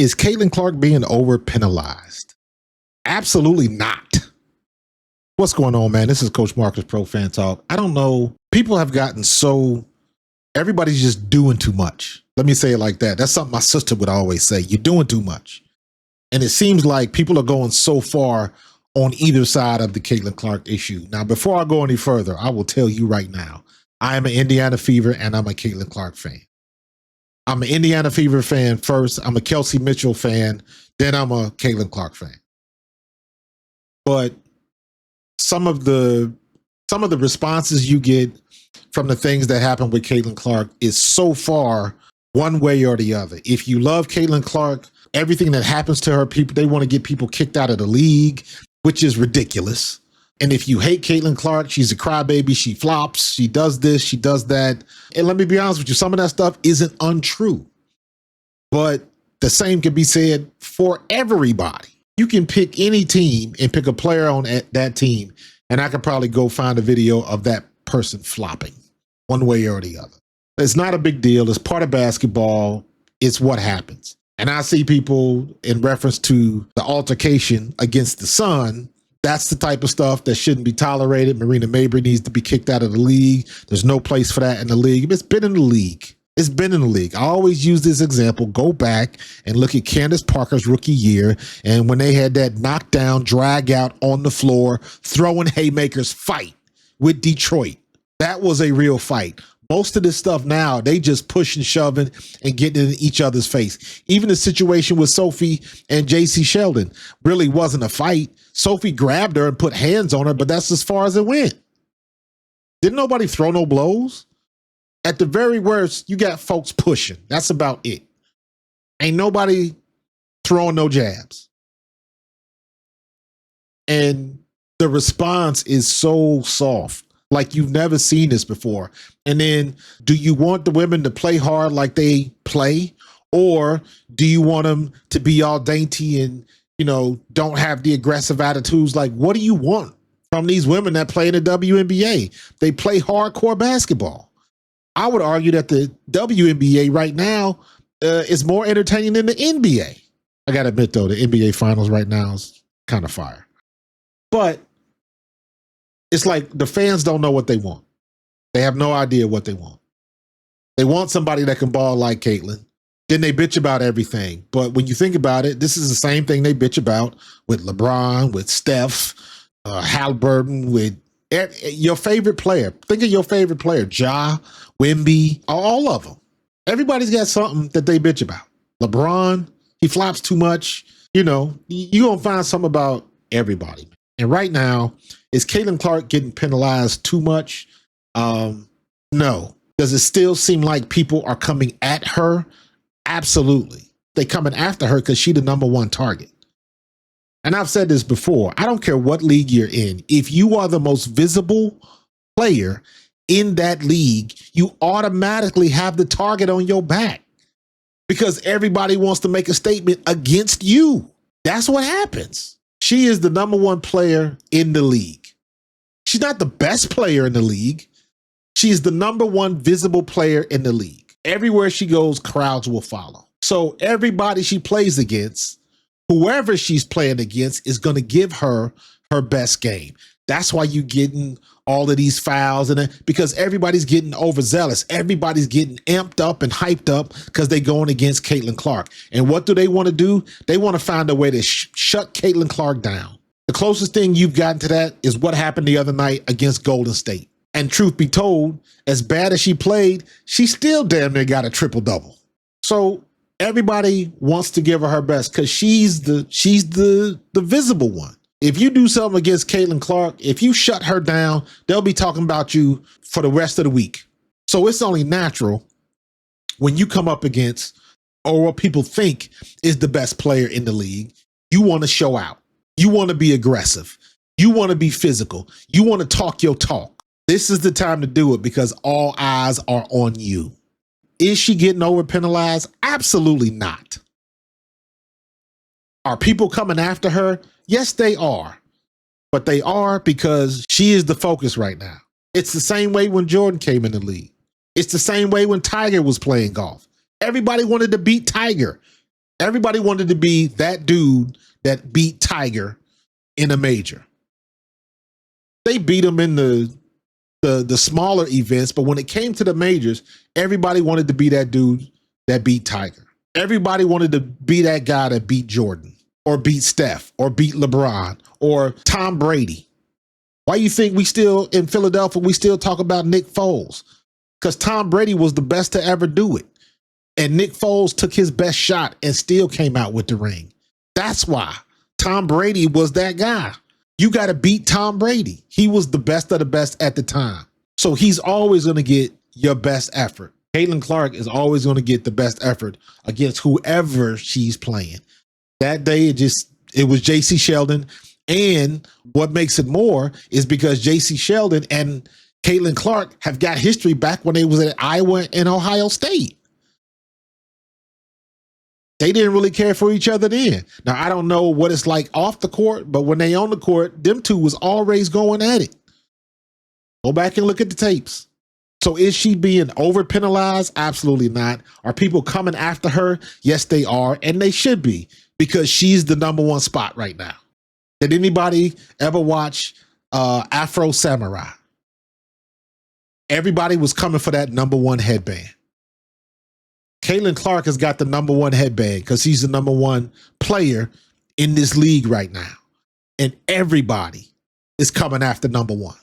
Is Caitlin Clark being over-penalized? Absolutely not. What's going on, man? This is Coach Marcus Pro Fan Talk. I don't know. People have gotten so, everybody's just doing too much. Let me say it like that. That's something my sister would always say. You're doing too much. And it seems like people are going so far on either side of the Caitlin Clark issue. Now, before I go any further, I will tell you right now, I am an Indiana Fever and I'm a Caitlin Clark fan. I'm an Indiana Fever fan first. I'm a Kelsey Mitchell fan. Then I'm a Caitlin Clark fan. But some of the responses you get from the things that happen with Caitlin Clark is so far one way or the other. If you love Caitlin Clark, everything that happens to her, people, they want to get people kicked out of the league, which is ridiculous. And if you hate Caitlin Clark, she's a crybaby, she flops, she does this, she does that. And let me be honest with you, some of that stuff isn't untrue. But the same can be said for everybody. You can pick any team and pick a player on that team, and I could probably go find a video of that person flopping one way or the other. It's not a big deal. It's part of basketball. It's what happens. And I see people in reference to the altercation against the Sun. That's the type of stuff that shouldn't be tolerated. Marina Mabrey needs to be kicked out of the league. There's no place for that in the league. It's been in the league. It's been in the league. I always use this example. Go back and look at Candace Parker's rookie year. And when they had that knockdown, drag out on the floor, throwing haymakers fight with Detroit. That was a real fight. Most of this stuff now, they just push and shoving and getting in each other's face. Even the situation with Sophie and JC Sheldon really wasn't a fight. Sophie grabbed her and put hands on her, but that's as far as it went. Didn't nobody throw no blows? At the very worst, you got folks pushing. That's about it. Ain't nobody throwing no jabs. And the response is so soft. Like you've never seen this before. And then do you want the women to play hard like they play? Or do you want them to be all dainty and, you know, don't have the aggressive attitudes? Like, what do you want from these women that play in the WNBA? They play hardcore basketball. I would argue that the WNBA right now is more entertaining than the NBA. I got to admit, though, the NBA finals right now is kind of fire. But it's like the fans don't know what they want. They have no idea what they want. They want somebody that can ball like Caitlin. Then they bitch about everything. But when you think about it, this is the same thing they bitch about with LeBron, with Steph, Halliburton, with your favorite player. Think of your favorite player, Ja, Wemby, all of them. Everybody's got something that they bitch about. LeBron, he flops too much. You know, you're going to find something about everybody. And right now, is Caitlin Clark getting penalized too much? No. Does it still seem like people are coming at her? Absolutely. They coming after her because she's the number one target. And I've said this before. I don't care what league you're in. If you are the most visible player in that league, you automatically have the target on your back because everybody wants to make a statement against you. That's what happens. She is the number one player in the league. She's not the best player in the league. She is the number one visible player in the league. Everywhere she goes, crowds will follow. So everybody she plays against, whoever she's playing against, is going to give her her best game. That's why you're getting all of these fouls, and because everybody's getting overzealous. Everybody's getting amped up and hyped up because they're going against Caitlin Clark. And what do? They want to find a way to shut Caitlin Clark down. The closest thing you've gotten to that is what happened the other night against Golden State. And truth be told, as bad as she played, she still damn near got a triple-double. So everybody wants to give her her best because she's the visible one. If you do something against Caitlin Clark, if you shut her down, they'll be talking about you for the rest of the week. So it's only natural when you come up against, or what people think is the best player in the league, you want to show out. You want to be aggressive. You want to be physical. You want to talk your talk. This is the time to do it because all eyes are on you. Is she getting over-penalized? Absolutely not. Are people coming after her? Yes, they are. But they are because she is the focus right now. It's the same way when Jordan came in the league. It's the same way when Tiger was playing golf. Everybody wanted to beat Tiger. Everybody wanted to be that dude that beat Tiger in a major. They beat him in the smaller events, but when it came to the majors, everybody wanted to be that dude that beat Tiger. Everybody wanted to be that guy that beat Jordan or beat Steph or beat LeBron or Tom Brady. Why you think we still in Philadelphia, we still talk about Nick Foles? Because Tom Brady was the best to ever do it. And Nick Foles took his best shot and still came out with the ring. That's why Tom Brady was that guy. You got to beat Tom Brady. He was the best of the best at the time. So he's always going to get your best effort. Caitlin Clark is always going to get the best effort against whoever she's playing. That day, it was JC Sheldon. And what makes it more is because JC Sheldon and Caitlin Clark have got history back when they was at Iowa and Ohio State. They didn't really care for each other then. Now, I don't know what it's like off the court, but when they on the court, them two was always going at it. Go back and look at the tapes. So is she being over-penalized? Absolutely not. Are people coming after her? Yes, they are, and they should be, because she's the number one spot right now. Did anybody ever watch Afro Samurai? Everybody was coming for that number one headband. Caitlin Clark has got the number one headband because he's the number one player in this league right now. And everybody is coming after number one.